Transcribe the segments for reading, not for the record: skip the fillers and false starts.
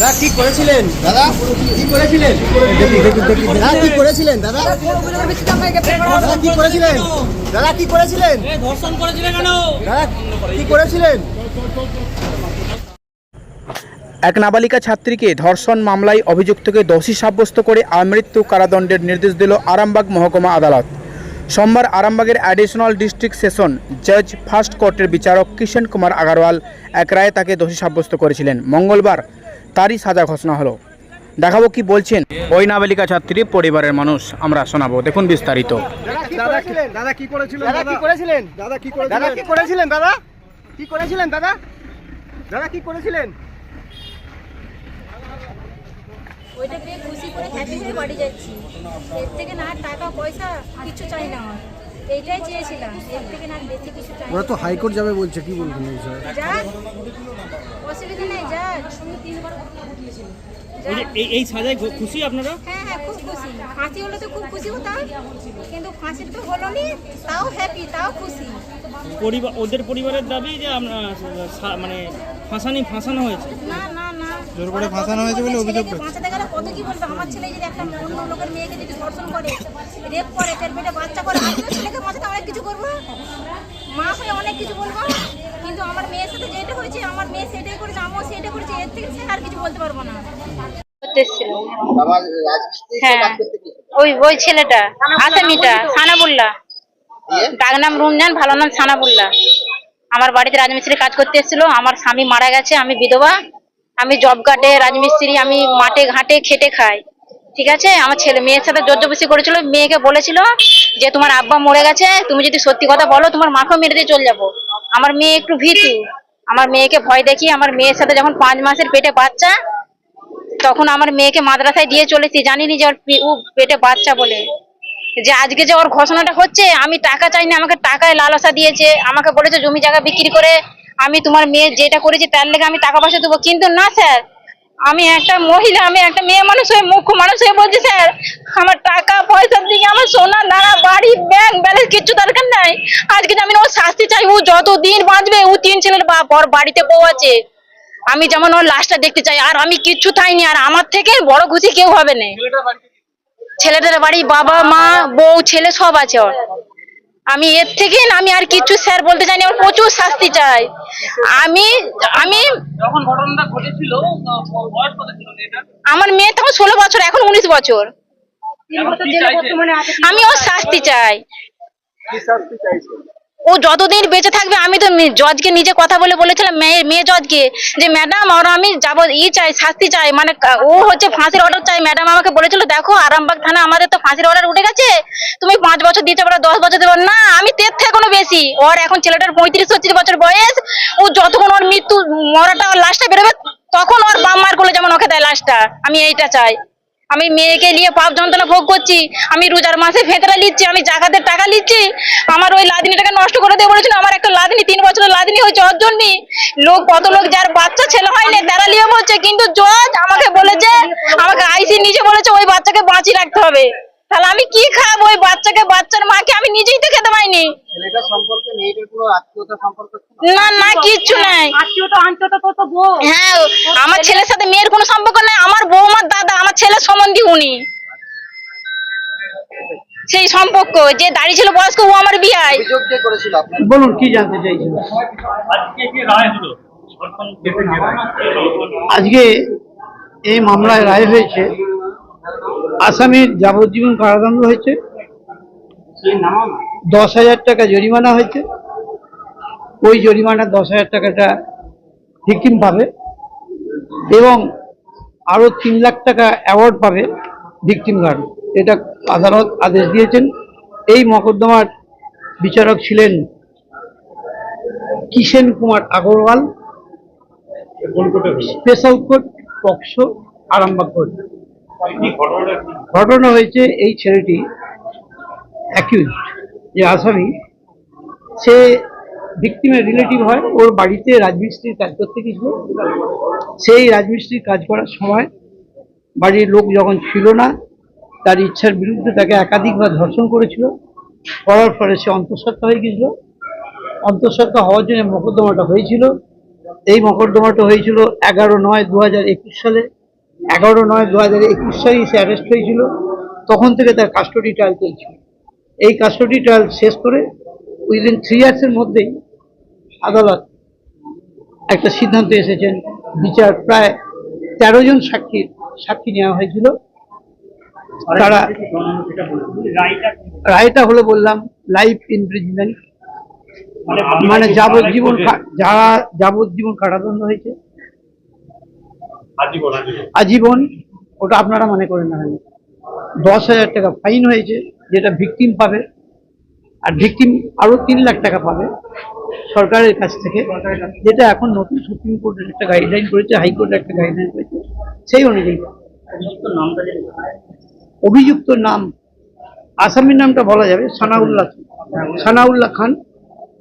দাদা কি করেছিলেন? দাদা কি করেছিলেন? দাদা কি করেছিলেন? দাদা দাদা কি করেছিলেন? দাদা কি করেছিলেন? ধর্ষণ করেছিলেন কেন? দাদা কি করেছিলেন? এক নাবালিকা ছাত্রীকে ধর্ষণ মামলায় অভিযুক্তকে দোষী সাব্যস্ত করে আমৃত্যু কারাদণ্ডের নির্দেশ দিল আরামবাগ মহকুমা আদালত। সোমবার আরামবাগের অ্যাডিশনাল ডিস্ট্রিক্ট সেশন জজ ফার্স্ট কোর্টের বিচারক কিষণ কুমার আগরওয়াল এক রায়ে তাকে দোষী সাব্যস্ত করেছিলেন। মঙ্গলবার তারই সাজা ঘোষণা হলো। দেখাবো কি বলছেন ওই নাবালিকা ছাত্রীর পরিবারের মানুষ, আমরা শোনাবো, দেখুন বিস্তারিত। দাদা কি করেছিলেন? দাদা কি করেছিলেন? দাদা কি করেছিলেন? দাদা কি করেছিলেন? দাদা কি করেছিলেন? দাদা দাদা কি করেছিলেন? ওইটা পেয়ে খুশি করে হ্যাপি হয়ে বাড়ি যাচ্ছি। এর থেকে না টাকা পয়সা কিছু চাই না, আমার এইটাই চেয়েছিলাম। এর থেকে না বেশি কিছু চাই। ওরা তো হাইকোর্ট যাবে বলছে, কি বলবেন এই বিষয়ে? যা অসুবিধা নেই, যা এই সাজায় খুশি আপনারা? হ্যাঁ হ্যাঁ, খুব খুশি। ফাঁসি হলে তো খুব খুশি হতাম, কিন্তু ফাঁসি তো হলো নি, তাও হ্যাপি, তাও খুশি। ওদের পরিবারের দাবি যে আমরা মানে ফাঁসানো হয়েছে। না না না, জোর করে ফাঁসানো হয়েছে বলে অভিযোগ করছে। বাঁচাতে গেলে কত কি বলবে। আমার ছেলে যদি একটা অন্য লোকের মেয়েকে যদি ধর্ষণ করে, রেপ করে, তার পেটে বাচ্চা করে, আমি তো ছেলেকে বাঁচাতে অনেক কিছু করবো, মা হয়ে অনেক কিছু বলবো। কিন্তু আমার মেয়ের সাথে যেটা হয়েছে, আমার মেয়ে সেটাই করেছে, আমিও সেটা করেছে, এর থেকে সে আর কিছু বলতে পারবো না। হ্যাঁ, ওই ছেলেটা আসামিটা সানাবুল্লাহ, ডাক নাম রুমজান, ভালো নাম সানাবুল্লাহ। আমার বাড়িতে রাজমিস্ত্রি কাজ করতে এসেছিল। আমার স্বামী মারা গেছে, আমি বিধবা, আমি জব কার্ডে রাজমিস্ত্রি, আমি মাঠে ঘাটে খেটে খাই। ঠিক আছে, আমার ছেলে মেয়ের সাথে জোরজবরদস্তি করেছিল। মেয়েকে বলেছিল যে তোমার আব্বা মরে গেছে, তুমি যদি সত্যি কথা বলো তোমার মাকেও মেরে দিয়ে চলে যাবো। আমার মেয়ে একটু ভীতু, আমার মেয়েকে ভয় দেখি। আমার মেয়ের সাথে যখন 5 মাসের পেটে বাচ্চা, তখন আমার মেয়েকে মাদ্রাসায় দিয়ে চলেছি, জানিনি যে ওর পেটে বাচ্চা বলে। যে আজকে যে ওর ঘোষণাটা হচ্ছে, আমি টাকা চাইনি, আমাকে টাকায় লালসা দিয়েছে, আমাকে বলেছে জমি জায়গা বিক্রি করে আমি তোমার মেয়ে যেটা করেছি তার লেগে আমি টাকা পয়সা দেবো। কিন্তু না স্যার, আমি একটা মহিলা, আমি একটা মেয়ে মানুষ হয়ে, মুখ্য মানুষ হয়ে বলছি স্যার, আমার টাকা পয়সার দিকে, আমার সোনা দানা বাড়ি ব্যাংক ব্যালেন্স কিচ্ছু দরকার নাই। আজকে আমি ওর শাস্তি চাই। ও যতদিন বাঁচবে, ও 3 ছেলের বাপ, ওর বাড়িতে বউ আছে, আমি যেমন ওর লাশটা দেখতে চাই। আর আমি কিচ্ছু চাইনি, আর আমার থেকে বড় খুশি কেউ হবে না। ছেলেটার বাড়ি বাবা মা বউ ছেলে সব আছে ওর। আমি এর থেকে আমি আর কিচ্ছু স্যার বলতে চাইনি, আমার প্রচুর শাস্তি চাই। আমি আমি যখন ঘটনাটা ঘটেছিল বয়স কত ছিল এটা? আমার মেয়ে তখন 16 বছর, এখন 19 বছর। আমি ওর শাস্তি চাই। কি শাস্তি চাইছেন? ও যতদিন বেঁচে থাকবে, আমি তো জজকে নিজে কথা বলেছিলাম, মেয়ে জজকে, যে ম্যাডাম ওর আমি যাবো চাই, শাস্তি চাই, মানে ও হচ্ছে ফাঁসির অর্ডার চাই। ম্যাডাম আমাকে বলেছিল দেখো আরামবাগ থানা আমাদের তো ফাঁসির অর্ডার উঠে গেছে, তুমি 5 বছর দিতে পারো, 10 বছর দেবো না। আমি 13 থেকে কোনো বেশি, ওর এখন ছেলেটার 35-36 বছর বয়স। ও যতক্ষণ ওর মৃত্যু মরাটা, ওর লাশটা বেরোবে, তখন ওর বাপ মার কোলে যেমন ওকে দেয় লাশটা, আমি এইটা চাই। আমি মেয়েকে নিয়ে পাপ যন্ত্রণা ভোগ করছি, আমি রোজার মাসে ফেতরা নিচ্ছি, আমি জাকাতের টাকা নিচ্ছি। আমার ওই লাদিনীটাকে নষ্ট করে দিয়ে বলেছিল, আমার একটা লাদিনী 3 বছরের লাদিনী হয়েছে ওর জন্য। লোক কত লোক যার বাচ্চা ছেলে হয় না তারা নিয়ে বলছে, কিন্তু জজ আমাকে বলেছে, আমাকে আইসি নিজে বলেছে ওই বাচ্চাকে বাঁচিয়ে রাখতে হবে। তাহলে আমি কি খাবো ওই বাচ্চাকে? বাচ্চার মাকে আমি নিজেই তো খেতে পাইনি। ছেলেটার সম্পর্কে মেয়েটার কোনো আত্মীয়তা সম্পর্ক? না না, কিচ্ছু নাই। হ্যাঁ, আমার ছেলের সাথে মেয়ের কোনো সম্পর্ক নাই। আমার বৌমার দাদা, আমার ছেলের সম্বন্ধী উনি। সেই সম্পর্ক যে দাঁড়িয়ে ছিল বয়স্ক, ও আমার বিয়াই। অভিযোগ কে করেছিল আপনার? বলুন কি জানতে চাইছেন? আজকে কি রায় হলো? আজকে এই মামলায় রায় হয়েছে, আসামির যাবজ্জীবন কারাদণ্ড হয়েছে, 10,000 টাকা জরিমানা হয়েছে। ওই জরিমানা 10,000 টাকাটা ভিকটিম পাবে এবং আরো 3 লাখ টাকা অ্যাওয়ার্ড পাবে ভিকটিম গার্ড। এটা আদালত আদেশ দিয়েছেন। এই মকদ্দমার বিচারক ছিলেন Kishan Kumar Agarwal, special court POCSO Arambagh court. ঘটনা হয়েছে, এই ছেলেটি অ্যাকিউজড যে আসামি, সে ভিকটিমের রিলেটিভ হয়। ওর বাড়িতে রাজমিস্ত্রির কাজ করতে গিয়েছিল। সেই রাজমিস্ত্রির কাজ করার সময় বাড়ির লোক যখন ছিল না, তার ইচ্ছার বিরুদ্ধে তাকে একাধিকবার ধর্ষণ করেছিল। করার ফলে সে অন্তঃসত্ত্বা হয়ে গিয়েছিল। অন্তঃসত্ত্বা হওয়ার জন্য মোকদ্দমাটা হয়েছিল। এই মকদ্দমাটা হয়েছিল 11/9/2021 সালে। 11/9/2021 সালে সে অ্যারেস্ট হয়েছিল। তখন থেকে তার কাস্টডি ট্রায়াল চলছিল। এই কাস্টডি ট্রায়াল শেষ করে উইদিন 3 ইয়ার্সের মধ্যেই আদালত একটা সিদ্ধান্ত এসেছেন। বিচার প্রায় 13 জন সাক্ষী নেওয়া হয়েছিল। তারা রায়টা হলো বললাম লাইফ ইমপ্রিজনমেন্ট, মানে যাবজ্জীবন কারাদণ্ড হয়েছে। আজীবন ওটা আপনারা মনে করেন না, 10,000 টাকা ফাইন হয়েছে, যেটা ভিকটিম পাবে। আর ভিকটিম আরো 3 লাখ টাকা পাবে সরকারের কাছ থেকে, যেটা এখন নতুন সুপ্রিম কোর্টের একটা গাইডলাইন করেছে, হাইকোর্টের একটা গাইডলাইন করেছে, সেই অনুযায়ী। অভিযুক্ত নাম, আসামির নামটা বলা যাবে সানাউল্লাহ খান।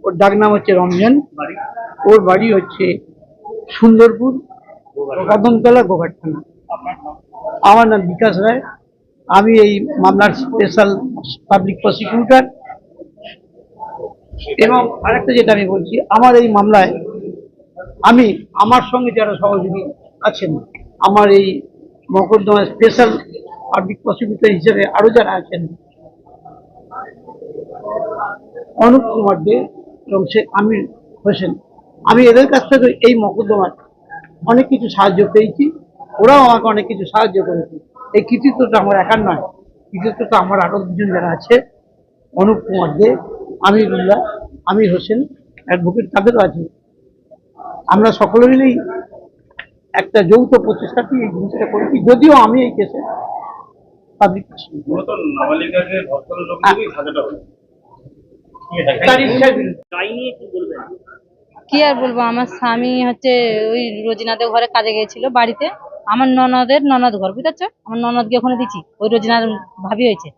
ওর ডাক নাম হচ্ছে রমজান। ওর বাড়ি হচ্ছে সুন্দরপুর, কদমতলা, গোঘাট থানা। আমার নাম বিকাশ রায়। আমি এই মামলার স্পেশাল পাবলিক প্রসিকিউটর। এবং আরেকটা যেটা আমি বলছি, আমার এই মামলায় আমার সঙ্গে যারা সহযোগী আছেন, আমার এই মকদ্দমায় স্পেশাল পাবলিক প্রসিকিউটর হিসেবে আরো যারা আছেন, অনুপ কুমার দে এবং শেখ আমির হোসেন, আমি এদের কাছ থেকে এই মকদ্দমার অনেক কিছু সাহায্য পেয়েছি। ওরাও আমাকে অনেক কিছু সাহায্য করেছে। এই কৃতিত্বটা আমার একার নয়, কৃতিত্বটা আমার আরো দুজন যারা আছে, অনুপ কুমার দে, আমিরুল্লাহ, আমির হোসেন, অ্যাডভোকেট, তাদেরও আছে। আমরা সকলে মিলেই একটা যৌথ প্রচেষ্টাতে এই জিনিসটা করেছি। যদিও আমি এই কেসে পাবলিক কি আর বলবো, আমার স্বামী হচ্ছে ওই রোজিনাদের ঘরে কাজে গিয়েছিল বাড়িতে। আমার ননদ ঘর, বুঝতে পারছো, আমার ননদকে ওখানে দিচ্ছি, ওই রোজিনার ভাবি হয়েছে।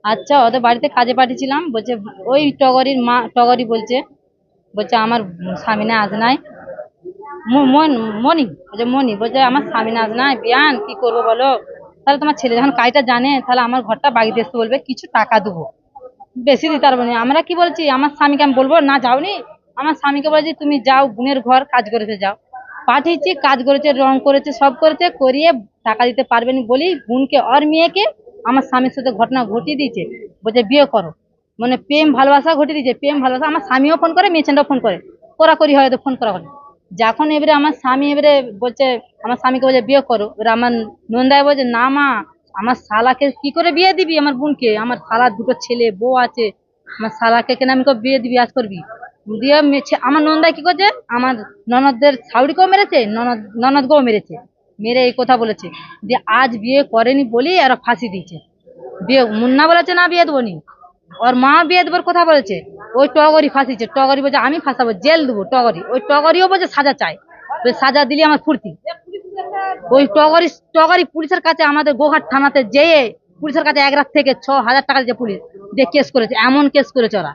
আচ্ছা, ওদের বাড়িতে কাজে পাঠিয়েছিলাম। বলছে ওই টগরির মা, টগরি বলছে আমার স্বামী না আজ নাই। মনি বলছে আমার স্বামী না আজ নাই, বিয়ান কি করবো বলো। তাহলে তোমার ছেলে যখন কাজটা জানে, তাহলে আমার ঘরটা বাগিয়ে আসতে বলবে, কিছু টাকা দেবো, বেশি দিতে পারবো না। আমরা কি বলছি, আমার স্বামীকে আমি বলবো না যাওনি? আমার স্বামীকে বলছি তুমি যাও, বোনের ঘর কাজ করেছে, যাও। পাঠিয়েছি, কাজ করেছে, রং করেছে, সব করেছে, করিয়ে টাকা দিতে পারবেন বলি বোনকে আর মেয়েকে আমার স্বামীর সাথে ঘটনা ঘটিয়ে দিয়েছে। বলছে বিয়ে করো, মানে প্রেম ভালোবাসা ঘটিয়ে দিয়েছে। প্রেম ভালোবাসা, আমার স্বামীও ফোন করে, মেয়েছেনটাও ফোন করে, করি হয়তো ফোন করা করে। যখন এবারে আমার স্বামী এবারে বলছে, আমার স্বামীকে বলছে বিয়ে করো, এবারে আমার নন্দায় বলছে না মা, আমার শালাকে কি করে বিয়ে দিবি, আমার বোনকে, আমার শালার 2টো ছেলে বউ আছে, আমার শালাকে কেন আমি বিয়ে দিবি, আজ করবি দিয়ে। আমার নন্দায় কি করছে, আমার ননদদের শাউরিকেও মেরেছে, ননদকেও মেরেছে, মেরে এই কথা বলেছে যে আজ বিয়ে করেনি বলি আর ফাঁসি দিয়েছে। বিয়ে মুন্না বলেছে না বিয়ে দেবো নি, ওর মা বিয়ে দেবার কথা বলেছে। ওই টগরি ফাঁসিছে, টগরি বলছে আমি ফাঁসাবো, জেল দেবো টগরি। ওই টগরিও বলছে সাজা চাই, সাজা দিলে আমার ফুর্তি। ওই টগরি পুলিশের কাছে, আমাদের গোঘাট থানাতে যেয়ে পুলিশের কাছে 1 রাত থেকে 6,000 টাকা দিয়ে পুলিশ দিয়ে কেস করেছে। এমন কেস করেছে ওরা।